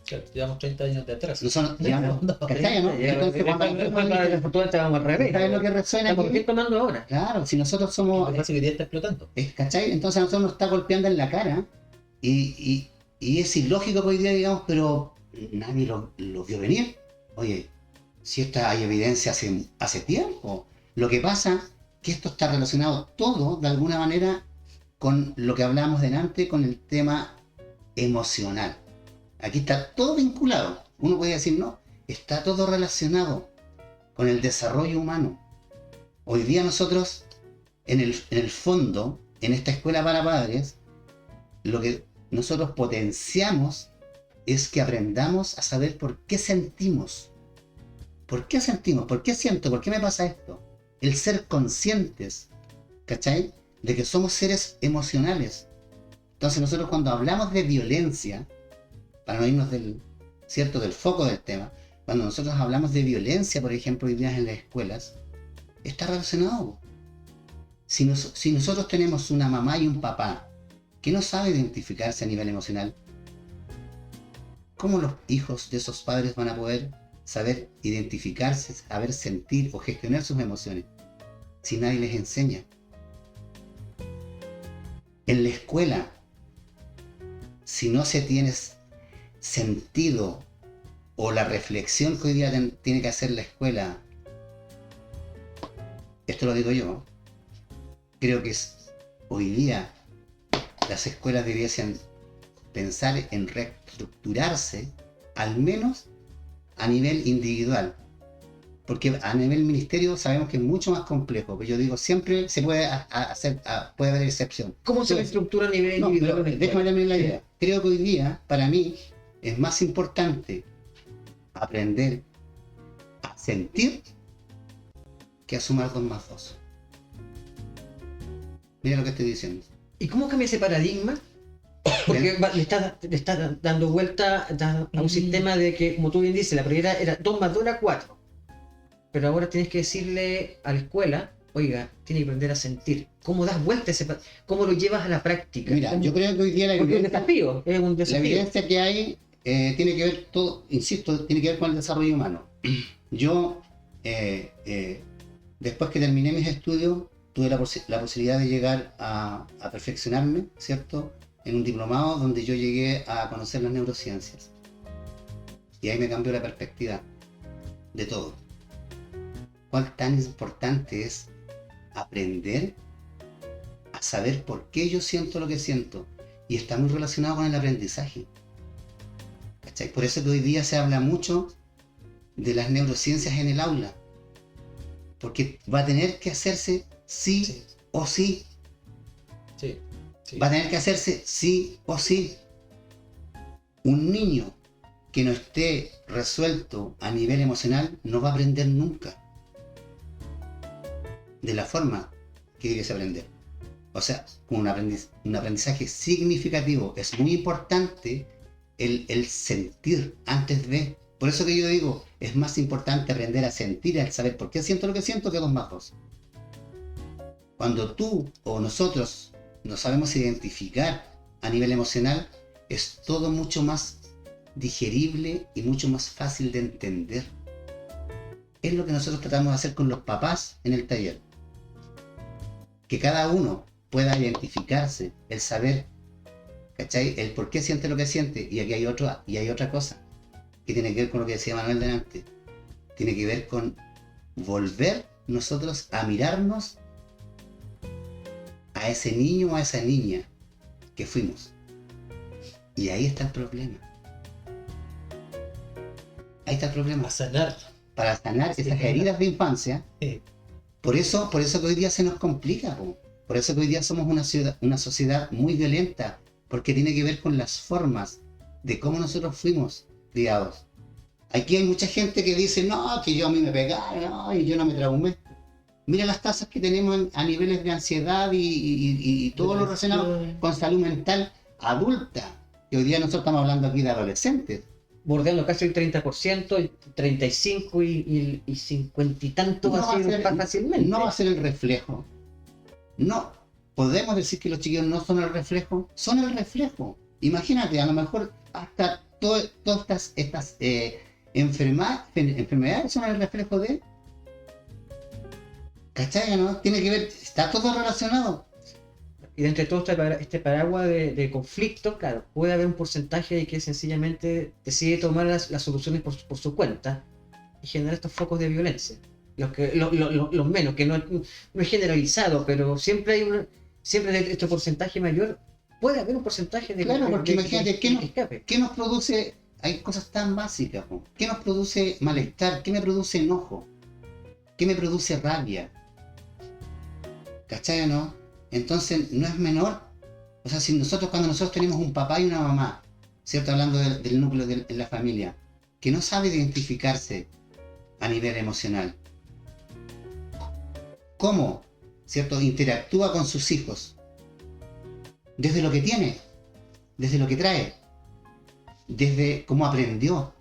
Claro, llevamos 30 años de atrás. Nosotros llevamos, ¿cachai, no? Entonces, Afortunadamente vamos al revés. ¿sabes lo que resuena Estamos aquí? recién tomando ahora. Claro, si nosotros Lo somos, que pasa es que ya está explotando. ¿cachai? Entonces a nosotros nos está golpeando en la cara y es ilógico que hoy día digamos, pero nadie lo vio venir. Oye, si esta hay evidencia hace tiempo. Lo que pasa que esto está relacionado todo de alguna manera con lo que hablábamos delante, con el tema emocional. Aquí está todo vinculado. Uno puede decir, no, está todo relacionado con el desarrollo humano. Hoy día nosotros, en el fondo, en esta escuela para padres, lo que nosotros potenciamos es que aprendamos a saber por qué sentimos. ¿Por qué sentimos? ¿Por qué siento? ¿Por qué me pasa esto? El ser conscientes, ¿cachai? De que somos seres emocionales. Entonces nosotros cuando hablamos de violencia, para no irnos del foco del tema, cuando nosotros hablamos de violencia, por ejemplo, hoy día en las escuelas, está relacionado. Si nosotros tenemos una mamá y un papá que no sabe identificarse a nivel emocional, ¿cómo los hijos de esos padres van a poder saber identificarse, saber sentir o gestionar sus emociones si nadie les enseña? En la escuela, si no se tiene sentido o la reflexión que hoy día tiene que hacer la escuela, esto lo digo yo, creo que hoy día las escuelas debiesen pensar en reestructurarse, al menos a nivel individual, porque a nivel ministerio sabemos que es mucho más complejo, pero yo digo, siempre se puede puede haber excepción. ¿Cómo se estructura a nivel No, individual? pero déjame terminar la idea. Creo que hoy día, para mí, es más importante aprender a sentir que a sumar 2 más 2. Mira lo que estoy diciendo. ¿Y cómo cambia ese paradigma? Porque le estás dando vuelta a un sistema de que, como tú bien dices, la primera era 2 más 2 era 4. Pero ahora tienes que decirle a la escuela, oiga, tiene que aprender a sentir. ¿Cómo das vuelta ese cómo lo llevas a la práctica? Mira, yo creo que hoy día Porque es un la desafío. evidencia que hay tiene que ver todo, insisto, tiene que ver con el desarrollo humano. Yo, después que terminé mis estudios, tuve la posibilidad de llegar a perfeccionarme, ¿cierto? En un diplomado donde yo llegué a conocer las neurociencias. Y ahí me cambió la perspectiva de todo. Cuán tan importante es aprender a saber por qué yo siento lo que siento. Y está muy relacionado con el aprendizaje. ¿Cachai? Por eso que hoy día se habla mucho de las neurociencias en el aula. Porque va a tener que hacerse sí o sí. Sí. Sí. Va a tener que hacerse sí o sí. Un niño que no esté resuelto a nivel emocional no va a aprender nunca de la forma que debes aprender. O sea, con un aprendizaje significativo. Es muy importante el sentir antes de. Por eso que yo digo, es más importante aprender a sentir, al saber por qué siento lo que siento, que 2 más 2. Cuando tú o nosotros nos sabemos identificar a nivel emocional, es todo mucho más digerible y mucho más fácil de entender. Es lo que nosotros tratamos de hacer con los papás en el taller. Que cada uno pueda identificarse, el saber, ¿cachai? El por qué siente lo que siente. Y aquí hay otra cosa que tiene que ver con lo que decía Manuel delante. Tiene que ver con volver nosotros a mirarnos a ese niño o a esa niña que fuimos. Y ahí está el problema. Ahí está el problema. A sanar. Para sanar Sí, esas claro. heridas de infancia. Sí. Por eso que hoy día se nos complica, po. Por eso que hoy día somos una sociedad muy violenta, porque tiene que ver con las formas de cómo nosotros fuimos criados. Aquí hay mucha gente que dice, no, que yo a mí me pegaron, no, y yo no me traumé. Mira las tasas que tenemos a niveles de ansiedad y todo lo relacionado con salud mental adulta. Y hoy día nosotros estamos hablando aquí de adolescentes. Bordeando casi el 30%, el 35% y 50 y tanto va a ser fácilmente. No va a ser el reflejo. No, podemos decir que los chiquillos no son el reflejo. Son el reflejo. Imagínate, a lo mejor hasta todas estas enfermedades son el reflejo de... ¿Cachai? ¿No? Tiene que ver, está todo relacionado. Y dentro de todo este paraguas de conflicto, claro, puede haber un porcentaje de que sencillamente decide tomar las soluciones por su cuenta y generar estos focos de violencia. Los menos, que no es generalizado, pero siempre de este porcentaje mayor puede haber un porcentaje de... Claro, porque imagínate, escape. ¿qué nos produce? Hay cosas tan básicas, ¿no? ¿Qué nos produce malestar? ¿Qué me produce enojo? ¿Qué me produce rabia? ¿Cachai o no? Entonces, no es menor. O sea, cuando nosotros tenemos un papá y una mamá, ¿cierto? Hablando del núcleo de la familia, que no sabe identificarse a nivel emocional. ¿Cómo, cierto? Interactúa con sus hijos. Desde lo que tiene, desde lo que trae, desde cómo aprendió.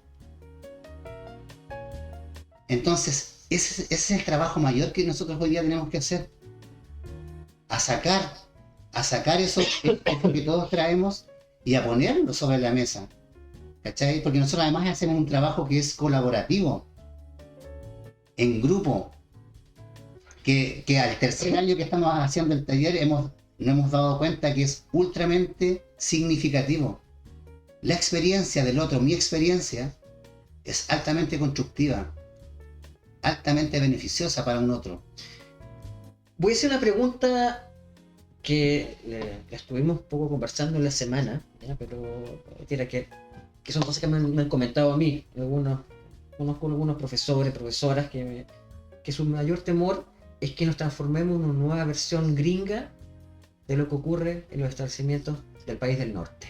Entonces, ese es el trabajo mayor que nosotros hoy día tenemos que hacer. A sacar eso que todos traemos y a ponerlo sobre la mesa. ¿Cachai? Porque nosotros además hacemos un trabajo que es colaborativo, en grupo, que al tercer año que estamos haciendo el taller nos hemos dado cuenta que es ultramente significativo. La experiencia del otro, mi experiencia, es altamente constructiva, altamente beneficiosa para un otro. Voy a hacer una pregunta que la estuvimos un poco conversando en la semana, ¿ya? Pero que son cosas que me han comentado a mí, conozco algunos profesores, profesoras, que su mayor temor es que nos transformemos en una nueva versión gringa de lo que ocurre en los establecimientos del país del norte.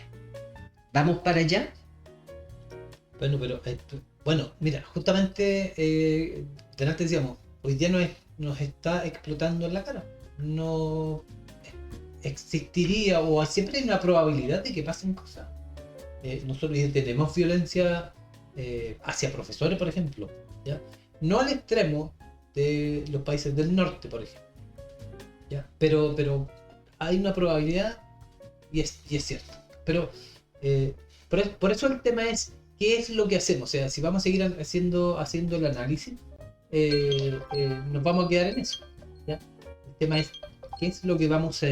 ¿Vamos para allá? Bueno, pero mira, justamente delante decíamos, hoy día nos está explotando en la cara. No existiría, o siempre hay una probabilidad de que pasen cosas. Nosotros tenemos violencia hacia profesores, por ejemplo, ¿ya? No al extremo de los países del norte, por ejemplo, ¿ya? Pero hay una probabilidad y es cierto. Pero por eso el tema es qué es lo que hacemos. O sea, si vamos a seguir haciendo el análisis, nos vamos a quedar en eso, ¿ya? El tema es qué es lo que vamos a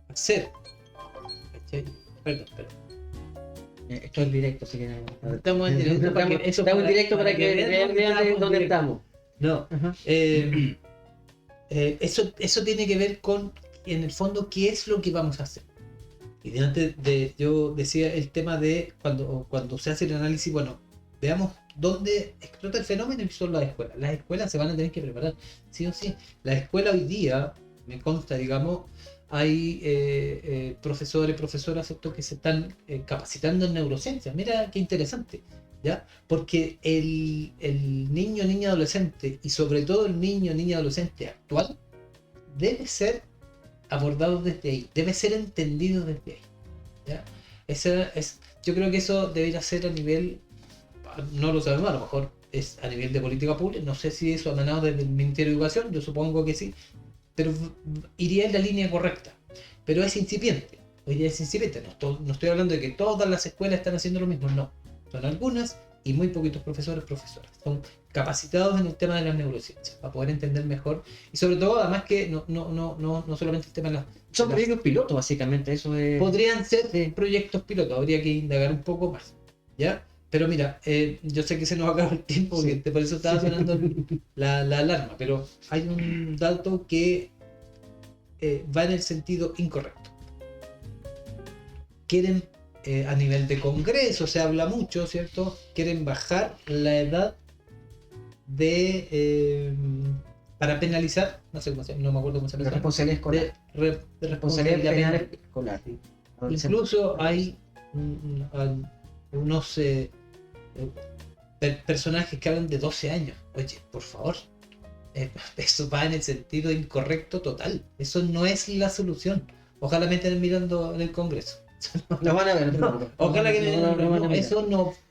hacer. Perdón. Esto es directo, así que Estamos en directo estamos en directo para que vean dónde estamos. No. Eso tiene que ver con, en el fondo, qué es lo que vamos a hacer. Y antes yo decía el tema de cuando se hace el análisis, bueno, veamos dónde explota el fenómeno, y son las escuelas. Las escuelas se van a tener que preparar, sí o sí. La escuela hoy día, me consta, digamos, hay profesores, profesoras, ¿cierto?, que se están capacitando en neurociencia. Mira qué interesante, ¿ya? Porque el niño, niña, adolescente, y sobre todo el niño, niña, adolescente actual, debe ser abordado desde ahí, debe ser entendido desde ahí, ¿ya? Yo creo que eso debería ser a nivel, no lo sabemos, a lo mejor es a nivel de política pública, no sé si eso ha emanado desde el Ministerio de Educación, yo supongo que sí, pero iría en la línea correcta. Pero es incipiente, hoy día es incipiente, no estoy hablando de que todas las escuelas están haciendo lo mismo, no, son algunas y muy poquitos profesores, profesoras, son capacitados en el tema de las neurociencias, para poder entender mejor, y sobre todo, además que no solamente el tema de las... Son proyectos pilotos, básicamente, eso es... Podrían ser Sí. proyectos pilotos, habría que indagar un poco más, ¿ya? Pero mira, yo sé que se nos acaba el tiempo, porque por eso estaba sonando la alarma, pero hay un dato que va en el sentido incorrecto. Quieren, a nivel de Congreso, se habla mucho, ¿cierto? Quieren bajar la edad de... para penalizar, no sé cómo se llama, no me acuerdo cómo se La llama. responsabilidad escolar. De Responsabilidad penal penal. escolar. ¿sí? Incluso hay unos personajes que hablan de 12 años. Oye, por favor, eso va en el sentido incorrecto total. Eso no es la solución. Ojalá me estén mirando en el Congreso. Lo van a ver. Ojalá que no, no, van a mirar.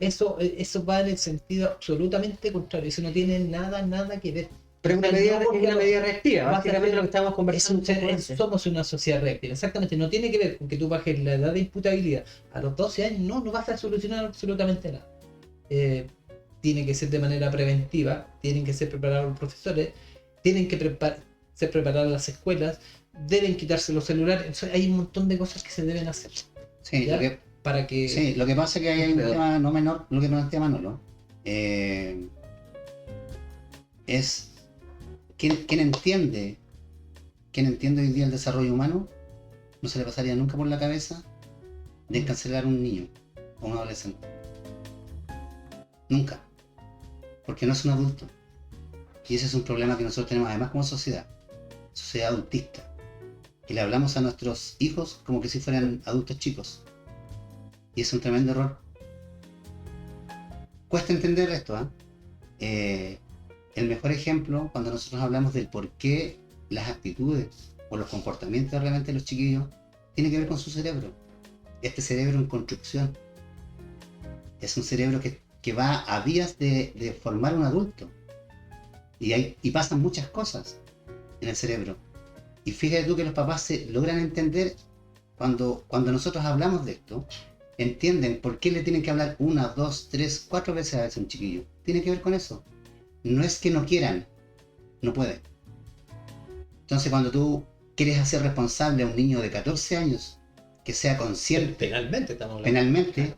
eso va en el sentido absolutamente contrario. Eso no tiene nada que ver. Pero es una medida, es una medida reactiva, Vas a básicamente hacer- lo que estábamos conversando. un poco antes. Somos una sociedad reactiva, exactamente. No tiene que ver con que tú bajes la edad de imputabilidad a los 12 años, no vas a solucionar absolutamente nada. Tiene que ser de manera preventiva, tienen que ser preparados los profesores, tienen que ser preparadas las escuelas, deben quitarse los celulares. Entonces, hay un montón de cosas que se deben hacer, Sí, ¿ya? lo que, para que... sí, lo que pasa es que hay un tema no menor, lo que plantea Manolo. Es quien entiende hoy día el desarrollo humano, no se le pasaría nunca por la cabeza de cancelar a un niño o un adolescente. Nunca. Porque no es un adulto. Y ese es un problema que nosotros tenemos además como sociedad adultista. Y le hablamos a nuestros hijos como que si fueran adultos chicos. Y es un tremendo error. Cuesta entender esto, ¿eh? El mejor ejemplo, cuando nosotros hablamos del por qué las actitudes o los comportamientos realmente de los chiquillos, tiene que ver con su cerebro. Este cerebro en construcción. Es un cerebro que va a vías de formar un adulto. Y pasan muchas cosas en el cerebro. Y fíjate tú que los papás se logran entender cuando nosotros hablamos de esto, entienden por qué le tienen que hablar 1, 2, 3, 4 veces a veces a un chiquillo. Tiene que ver con eso. No es que no quieran, no pueden. Entonces cuando tú quieres hacer responsable a un niño de 14 años que sea consciente Penalmente estamos hablando. penalmente,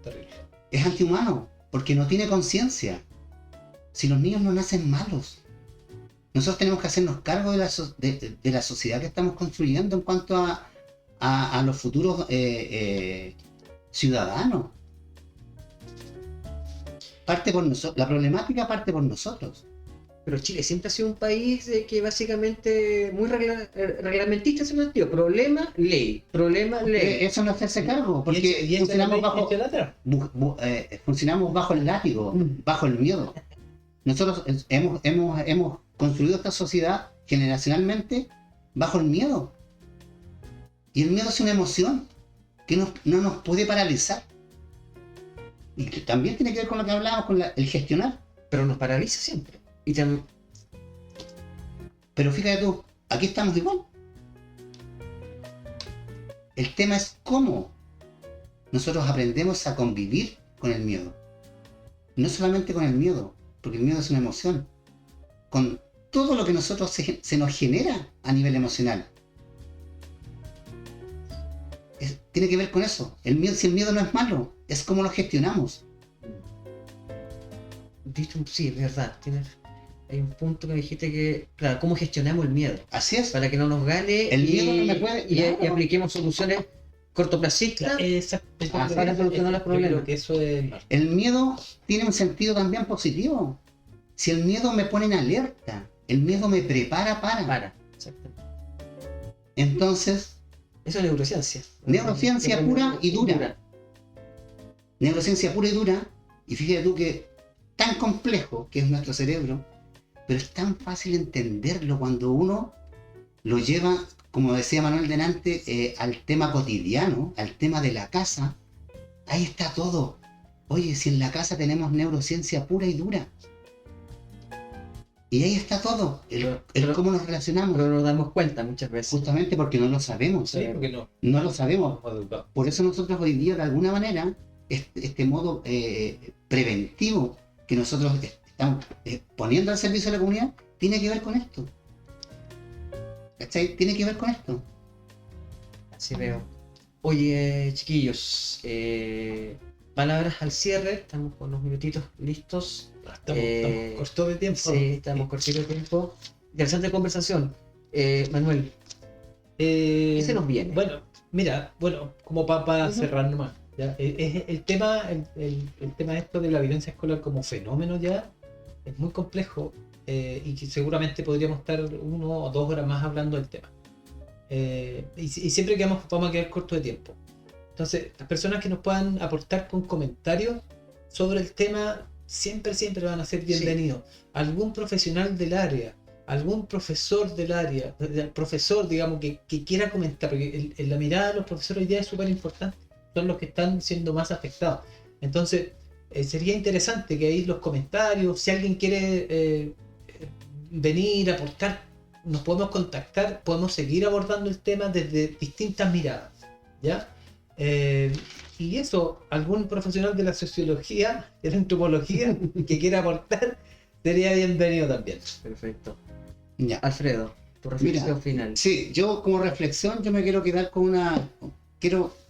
Terrible. es antihumano, porque no tiene conciencia. Si los niños no nacen malos, nosotros tenemos que hacernos cargo de la sociedad que estamos construyendo en cuanto a los futuros ciudadanos. Parte por nosotros, la problemática parte por nosotros. Pero Chile siempre ha sido un país que básicamente muy reglamentista en ese sentido. Problema, ley. Problema, ley. Eso no hacerse cargo, porque Y funcionamos bajo el látigo, bajo el miedo. Nosotros hemos construido esta sociedad generacionalmente bajo el miedo. Y el miedo es una emoción que no nos puede paralizar. Y que también tiene que ver con lo que hablábamos, con el gestionar. Pero nos paraliza siempre. Pero fíjate tú, aquí estamos igual. El tema es cómo nosotros aprendemos a convivir con el miedo. No solamente con el miedo, porque el miedo es una emoción. Con todo lo que nosotros se nos genera a nivel emocional. Tiene que ver con eso. Si el miedo no es malo, es cómo lo gestionamos. Sí, es verdad. Hay un punto que me dijiste que, claro, cómo gestionamos el miedo. Así es. Para que no nos gane El miedo no me puede- y claro. apliquemos soluciones cortoplacista Exacto. para solucionar los problemas. Yo creo que eso es... El miedo tiene un sentido también positivo. Si el miedo me pone en alerta, el miedo me prepara para. Exacto. Entonces, Eso es neurociencia. Neurociencia pura y dura. Neurociencia pura y dura, y fíjate tú que tan complejo que es nuestro cerebro, pero es tan fácil entenderlo cuando uno lo lleva, como decía Manuel delante, al tema cotidiano, al tema de la casa. Ahí está todo. Oye, si en la casa tenemos neurociencia pura y dura. Y ahí está todo, el cómo nos relacionamos. Pero no nos damos cuenta muchas veces. Justamente porque no lo sabemos. Sí, porque no. No lo sabemos. Estamos educados. Por eso nosotros hoy día, de alguna manera, este modo preventivo que nosotros estamos poniendo al servicio de la comunidad, tiene que ver con esto. ¿Cachai? Tiene que ver con esto. Así veo. Oye, chiquillos, palabras al cierre. Estamos con unos minutitos listos. Estamos cortos de tiempo. Sí, estamos cortitos de tiempo. Interesante conversación. Manuel, ¿qué se nos viene? Bueno, mira, como para cerrar nomás. ¿Ya? El tema esto de la violencia escolar como fenómeno ya es muy complejo y que seguramente podríamos estar 1 o 2 horas más hablando del tema. Y siempre vamos a quedar cortos de tiempo. Entonces, las personas que nos puedan aportar con comentarios sobre el tema siempre van a ser bienvenidos. Algún profesional del área, algún profesor del área, profesor, digamos, que quiera comentar, porque en la mirada de los profesores hoy día es súper importante, son los que están siendo más afectados. Entonces, sería interesante que ahí los comentarios, si alguien quiere venir, aportar, nos podemos contactar, podemos seguir abordando el tema desde distintas miradas, ¿ya? Y eso, algún profesional de la sociología, de la antropología, que quiera aportar, sería bienvenido también. Perfecto. Ya. Alfredo, tu reflexión Mira, final. Sí, yo como reflexión, yo me quiero quedar con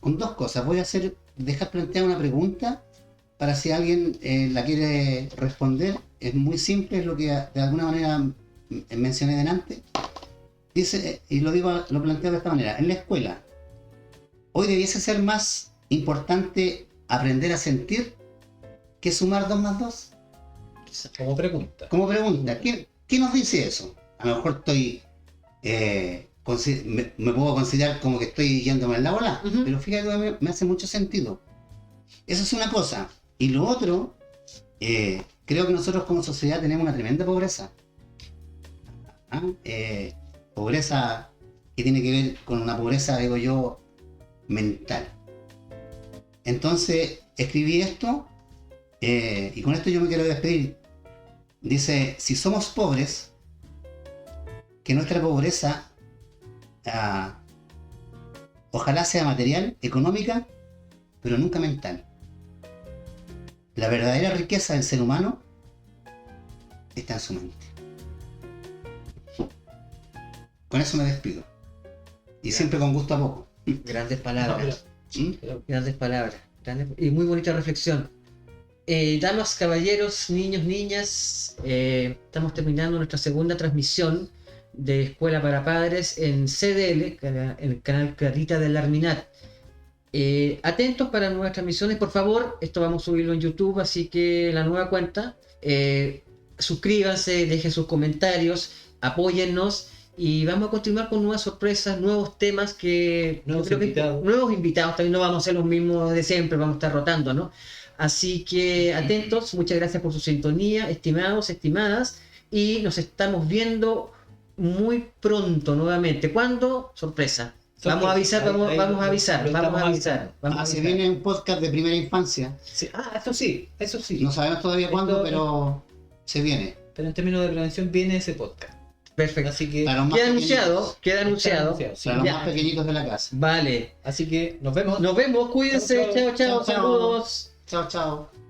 con 2 cosas. Voy a dejar planteada una pregunta para si alguien la quiere responder. Es muy simple, es lo que de alguna manera mencioné delante. Dice, y lo planteo de esta manera: en la escuela, hoy debiese ser más importante aprender a sentir que sumar 2 más 2. Como pregunta. Como pregunta, ¿qué nos dice eso? A lo mejor me puedo considerar como que estoy yéndome en la bola, Ujú. pero fíjate que me hace mucho sentido. Eso es una cosa. Y lo otro, creo que nosotros como sociedad tenemos una tremenda pobreza. Pobreza que tiene que ver con una pobreza, digo yo, mental. Entonces, escribí esto, y con esto yo me quiero despedir. Dice, si somos pobres, que nuestra pobreza ojalá sea material, económica, pero nunca mental. La verdadera riqueza del ser humano está en su mente. Con eso me despido. Y siempre con gusto a poco. Grandes palabras. ¿Mm? Grandes palabras. Y muy bonita reflexión. Damas, caballeros, niños, niñas, estamos terminando nuestra segunda transmisión de Escuela para Padres en CDL, en el canal Clarita del Arminat. Atentos para nuevas transmisiones, por favor. Esto vamos a subirlo en YouTube, así que la nueva cuenta. Suscríbanse, dejen sus comentarios, apóyennos. Y vamos a continuar con nuevas sorpresas, nuevos temas Nuevos yo creo invitados. nuevos invitados, también no vamos a ser los mismos de siempre, vamos a estar rotando, ¿no? Así que atentos, muchas gracias por su sintonía, estimados, estimadas, y nos estamos viendo muy pronto nuevamente. ¿Cuándo? Sorpresa. Vamos a avisar, vamos a avisar. Se viene un podcast de primera infancia. Sí. Eso sí. No sabemos todavía cuándo, pero se viene. Pero en términos de prevención viene ese podcast. Perfecto. Así que, Para los más Queda pequeñitos. anunciado, queda anunciado. sí. Para los Ya. más pequeñitos de la casa. Vale. Así que nos vemos. Nos vemos, cuídense, Chao, chao. chao, chao, Chao, chao. saludos. Chao, chao.